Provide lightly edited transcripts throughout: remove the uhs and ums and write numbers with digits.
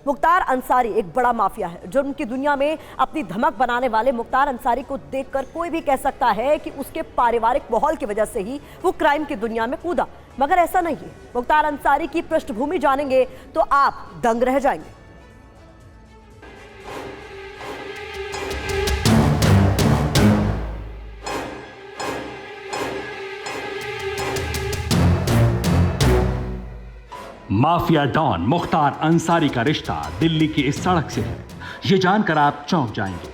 मुख्तार अंसारी एक बड़ा माफिया है। जुर्म की दुनिया में अपनी धमक बनाने वाले मुख्तार अंसारी को देखकर कोई भी कह सकता है कि उसके पारिवारिक माहौल की वजह से ही वो क्राइम की दुनिया में कूदा, मगर ऐसा नहीं है। मुख्तार अंसारी की पृष्ठभूमि जानेंगे तो आप दंग रह जाएंगे। माफिया डॉन मुख्तार अंसारी का रिश्ता दिल्ली की इस सड़क से है, यह जानकर आप चौंक जाएंगे।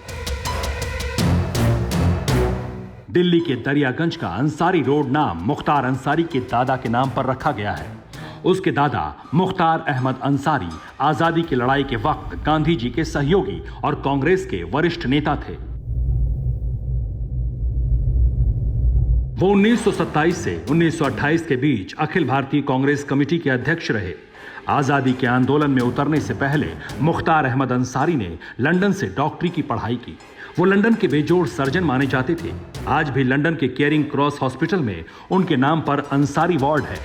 दिल्ली के दरियागंज का अंसारी रोड नाम मुख्तार अंसारी के दादा के नाम पर रखा गया है। उसके दादा मुख्तार अहमद अंसारी आजादी की लड़ाई के वक्त गांधी जी के सहयोगी और कांग्रेस के वरिष्ठ नेता थे। वो 1927 से 1928 के बीच अखिल भारतीय कांग्रेस कमेटी के अध्यक्ष रहे। आजादी के आंदोलन में उतरने से पहले मुख्तार अहमद अंसारी ने लंदन से डॉक्टरी की पढ़ाई की। वो लंदन के बेजोड़ सर्जन माने जाते थे। आज भी लंदन के केयरिंग क्रॉस हॉस्पिटल में उनके नाम पर अंसारी वार्ड है।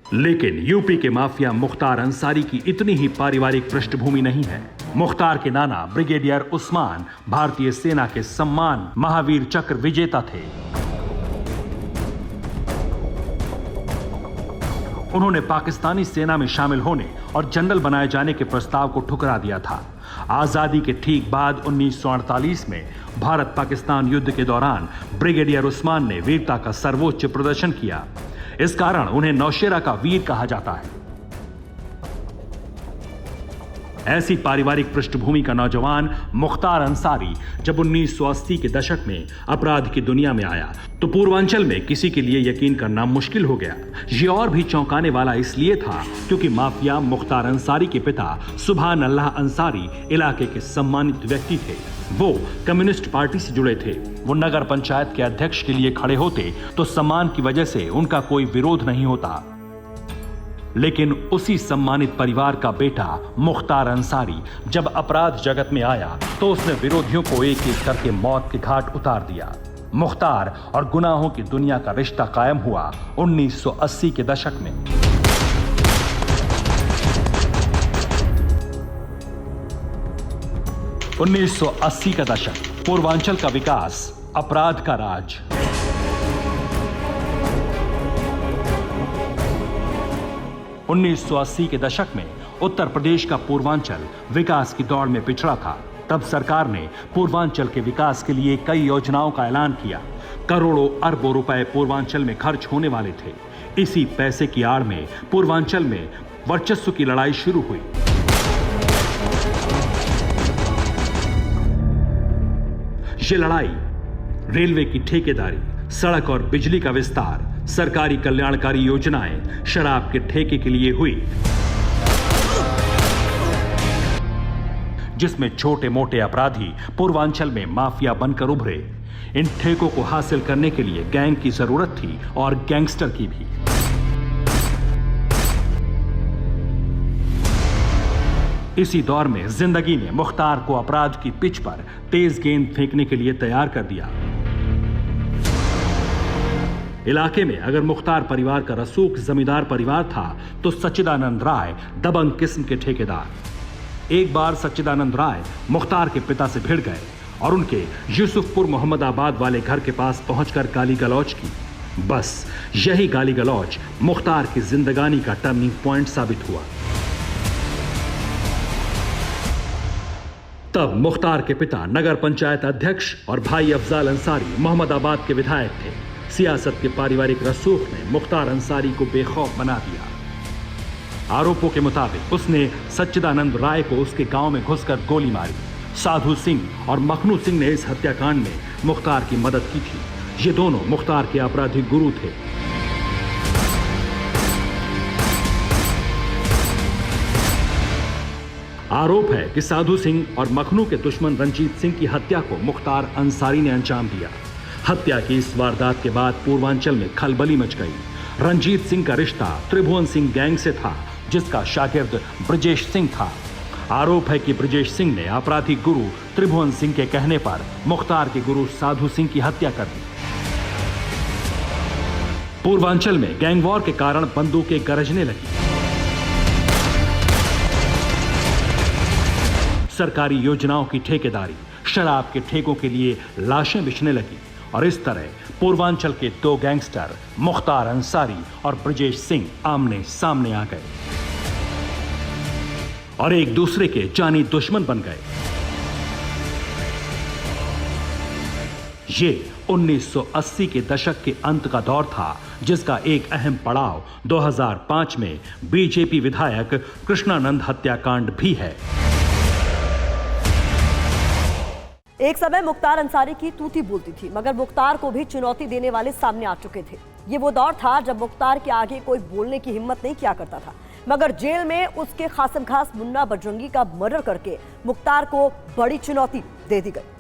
लेकिन यूपी के माफिया मुख्तार अंसारी की इतनी ही पारिवारिक पृष्ठभूमि नहीं है। मुख्तार के नाना ब्रिगेडियर उस्मान भारतीय सेना के सम्मान महावीर चक्र विजेता थे। उन्होंने पाकिस्तानी सेना में शामिल होने और जनरल बनाए जाने के प्रस्ताव को ठुकरा दिया था। आजादी के ठीक बाद 1948 में भारत पाकिस्तान युद्ध के दौरान ब्रिगेडियर उस्मान ने वीरता का सर्वोच्च प्रदर्शन किया। इस कारण उन्हें नौशेरा का वीर कहा जाता है। ऐसी पारिवारिक पृष्ठभूमि का नौजवान मुख्तार अंसारी जब 1980 के दशक में अपराध की दुनिया में आया तो पूर्वांचल में किसी के लिए यकीन करना मुश्किल हो गया। ये और भी चौंकाने वाला इसलिए था क्योंकि माफिया मुख्तार अंसारी के पिता सुभान अल्लाह अंसारी इलाके के सम्मानित व्यक्ति थे। वो कम्युनिस्ट पार्टी से जुड़े थे। वो नगर पंचायत के अध्यक्ष के लिए खड़े होते तो सम्मान की वजह से उनका कोई विरोध नहीं होता। लेकिन उसी सम्मानित परिवार का बेटा मुख्तार अंसारी जब अपराध जगत में आया तो उसने विरोधियों को एक एक करके मौत के घाट उतार दिया। मुख्तार और गुनाहों की दुनिया का रिश्ता कायम हुआ 1980 के दशक में। (1980 का दशक) पूर्वांचल का विकास, अपराध का राज। (1980 के दशक में उत्तर प्रदेश का पूर्वांचल विकास की दौड़ में पिछड़ा था। तब सरकार ने पूर्वांचल के विकास के लिए कई योजनाओं का ऐलान किया। करोड़ों अरबों रुपए पूर्वांचल में खर्च होने वाले थे। इसी पैसे की आड़ में पूर्वांचल में वर्चस्व की लड़ाई शुरू हुई। ये लड़ाई रेलवे की ठेकेदारी, सड़क और बिजली का विस्तार, सरकारी कल्याणकारी योजनाएं, शराब के ठेके के लिए हुई, जिसमें छोटे मोटे अपराधी पूर्वांचल में माफिया बनकर उभरे। इन ठेकों को हासिल करने के लिए गैंग की जरूरत थी और गैंगस्टर की भी। इसी दौर में जिंदगी ने मुख्तार को अपराध की पिच पर तेज गेंद फेंकने के लिए तैयार कर दिया। इलाके में अगर मुख्तार परिवार का रसूख जमींदार परिवार था तो सच्चिदानंद राय दबंग किस्म के ठेकेदार। एक बार सच्चिदानंद राय मुख्तार के पिता से भिड़ गए और उनके यूसुफपुर मोहम्मदाबाद वाले घर के पास पहुंचकर गाली गलौज की। बस यही गाली गलौज मुख्तार की जिंदगानी का टर्निंग पॉइंट साबित हुआ। तब मुख्तार के पिता नगर पंचायत अध्यक्ष और भाई अफजाल अंसारी मोहम्मदाबाद के विधायक थे। सियासत के पारिवारिक रसूख ने मुख्तार अंसारी को बेखौफ बना दिया। आरोपों के मुताबिक उसने सच्चिदानंद राय को उसके गांव में घुसकर गोली मारी। साधु सिंह और मखनू सिंह ने इस हत्याकांड में मुख्तार की मदद की थी। ये दोनों मुख्तार के आपराधिक गुरु थे। आरोप है कि साधु सिंह और मखनू के दुश्मन रंजीत सिंह की हत्या को मुख्तार अंसारी ने अंजाम दिया। हत्या की इस वारदात के बाद पूर्वांचल में खलबली मच गई। रंजीत सिंह का रिश्ता त्रिभुवन सिंह गैंग से था, जिसका शागिर्द ब्रजेश सिंह था। आरोप है कि ब्रजेश सिंह ने आपराधिक गुरु त्रिभुवन सिंह के कहने पर मुख्तार के गुरु साधु सिंह की हत्या कर दी। पूर्वांचल में गैंगवॉर के कारण बंदूकें गरजने लगी। सरकारी योजनाओं की ठेकेदारी, शराब के ठेकों के लिए लाशें बिछने लगी और इस तरह पूर्वांचल के दो गैंगस्टर मुख्तार अंसारी और ब्रजेश सिंह आमने सामने आ गए और एक दूसरे के जानी दुश्मन बन गए। ये 1980 के दशक के अंत का दौर था, जिसका एक अहम पड़ाव 2005 में बीजेपी विधायक कृष्णानंद हत्याकांड भी है। एक समय मुख्तार अंसारी की तूती बोलती थी, मगर मुख्तार को भी चुनौती देने वाले सामने आ चुके थे। ये वो दौर था जब मुख्तार के आगे कोई बोलने की हिम्मत नहीं किया करता था, मगर जेल में उसके खासम खास मुन्ना बजरंगी का मर्डर करके मुख्तार को बड़ी चुनौती दे दी गई।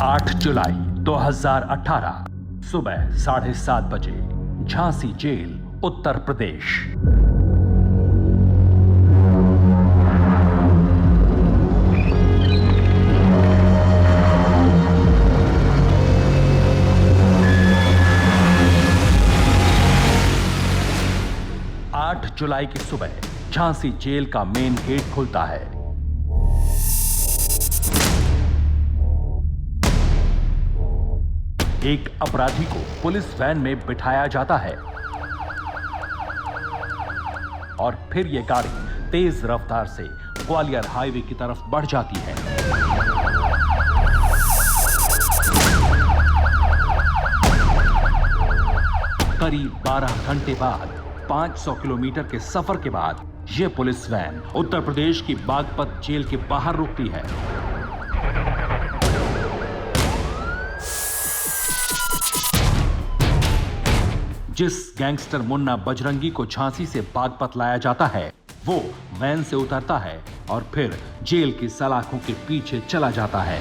8 जुलाई 2018 सुबह 7:30 बजे, झांसी जेल, उत्तर प्रदेश। जुलाई की सुबह झांसी जेल का मेन गेट खुलता है। एक अपराधी को पुलिस वैन में बिठाया जाता है और फिर यह गाड़ी तेज रफ्तार से ग्वालियर हाईवे की तरफ बढ़ जाती है। करीब 12 घंटे बाद 500 किलोमीटर के सफर के बाद यह पुलिस वैन उत्तर प्रदेश की बागपत जेल के बाहर रुकती है। जिस गैंगस्टर मुन्ना बजरंगी को झांसी से बागपत लाया जाता है, वो वैन से उतरता है और फिर जेल की सलाखों के पीछे चला जाता है।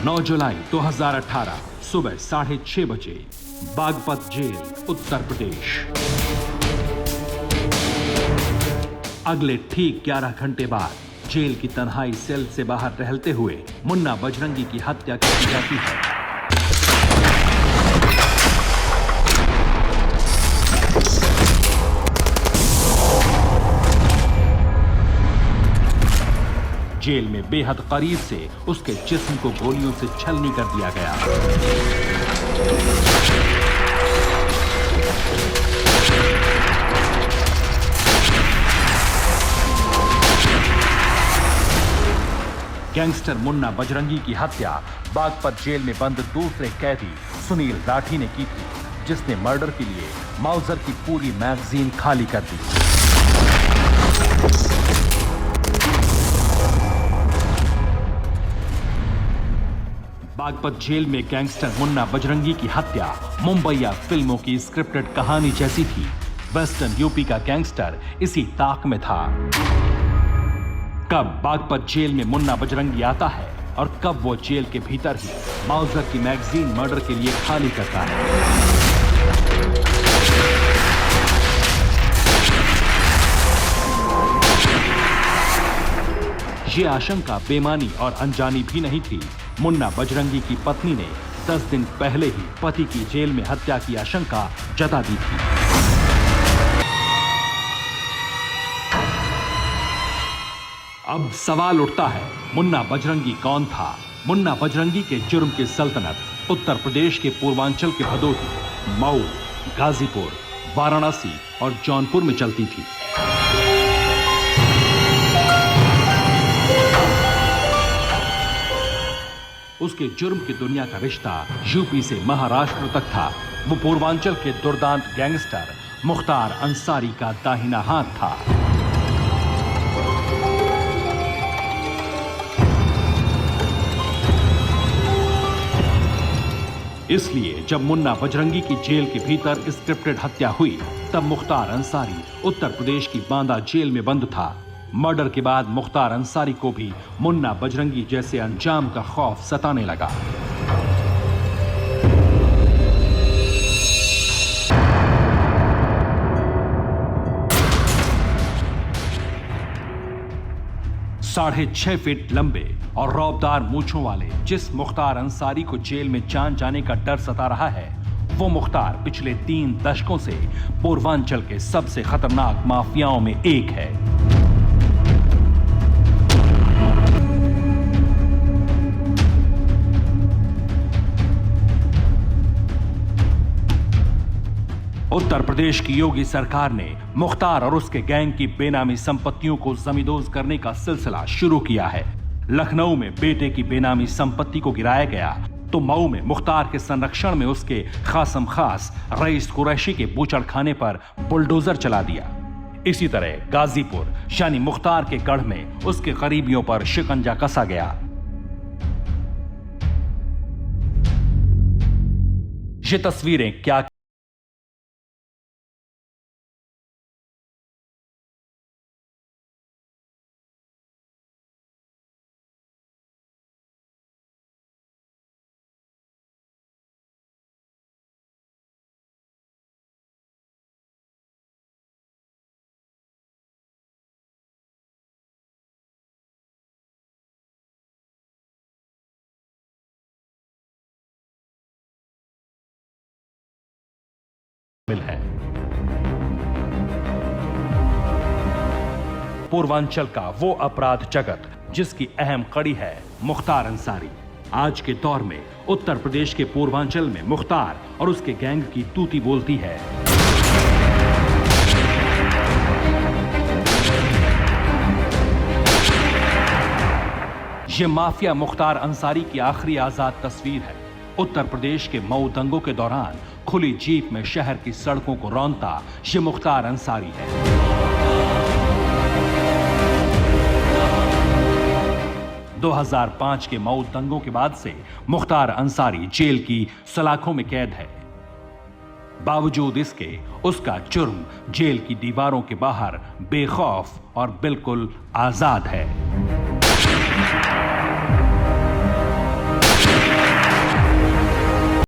9 जुलाई 2018 सुबह 6:30 बजे, बागपत जेल, उत्तर प्रदेश। अगले ठीक 11 घंटे बाद जेल की तन्हाई सेल से बाहर टहलते हुए मुन्ना बजरंगी की हत्या की जाती है। जेल में बेहद करीब से उसके जिस्म को गोलियों से छलनी कर दिया गया। गैंगस्टर मुन्ना बजरंगी की हत्या बागपत जेल में बंद दूसरे कैदी सुनील राठी ने की थी, जिसने मर्डर के लिए माउजर की पूरी मैगजीन खाली कर दी। बागपत जेल में गैंगस्टर मुन्ना बजरंगी की हत्या मुंबईया फिल्मों की स्क्रिप्टेड कहानी जैसी थी। वेस्टर्न यूपी का गैंगस्टर इसी ताक में था। कब बागपत जेल में मुन्ना बजरंगी आता है और कब वो जेल के भीतर ही माउजर की मैगजीन मर्डर के लिए खाली करता है। ये आशंका बेमानी और अनजानी भी नहीं थी। मुन्ना बजरंगी की पत्नी ने 10 दिन पहले ही पति की जेल में हत्या की आशंका जता दी थी। अब सवाल उठता है, मुन्ना बजरंगी कौन था? मुन्ना बजरंगी के जुर्म की सल्तनत उत्तर प्रदेश के पूर्वांचल के भदोही, मऊ, गाजीपुर, वाराणसी और जौनपुर में चलती थी। उसके जुर्म की दुनिया का रिश्ता यूपी से महाराष्ट्र तक था। वो पूर्वांचल के दुर्दांत गैंगस्टर मुख्तार अंसारी का दाहिना हाथ था। इसलिए जब मुन्ना बजरंगी की जेल के भीतर स्क्रिप्टेड हत्या हुई, तब मुख्तार अंसारी उत्तर प्रदेश की बांदा जेल में बंद था। मर्डर के बाद मुख्तार अंसारी को भी मुन्ना बजरंगी जैसे अंजाम का खौफ सताने लगा। साढ़े 6 फीट लंबे और रौबदार मूंछों वाले जिस मुख्तार अंसारी को जेल में जान जाने का डर सता रहा है, वो मुख्तार पिछले 3 दशकों से पूर्वांचल के सबसे खतरनाक माफियाओं में एक है। उत्तर प्रदेश की योगी सरकार ने मुख्तार और उसके गैंग की बेनामी संपत्तियों को जमींदोज करने का सिलसिला शुरू किया है। लखनऊ में बेटे की बेनामी संपत्ति को गिराया गया तो मऊ में मुख्तार के संरक्षण में उसके खासम खास रईस कुरैशी के बूचड़खाने पर बुलडोजर चला दिया। इसी तरह गाजीपुर यानी मुख्तार के गढ़ में उसके करीबियों पर शिकंजा कसा गया। ये तस्वीरें क्या है। पूर्वांचल का वो अपराध जगत जिसकी अहम कड़ी है मुख्तार अंसारी। आज के दौर में उत्तर प्रदेश के पूर्वांचल में मुख्तार और उसके गैंग की तूती बोलती है। ये माफिया मुख्तार अंसारी की आखिरी आजाद तस्वीर है। उत्तर प्रदेश के मऊ दंगों के दौरान खुली जीप में शहर की सड़कों को रौंदता ये मुख्तार अंसारी है। – 2005 के मऊ दंगों के बाद से मुख्तार अंसारी जेल की सलाखों में कैद है। बावजूद इसके उसका जुर्म जेल की दीवारों के बाहर बेखौफ और बिल्कुल आजाद है।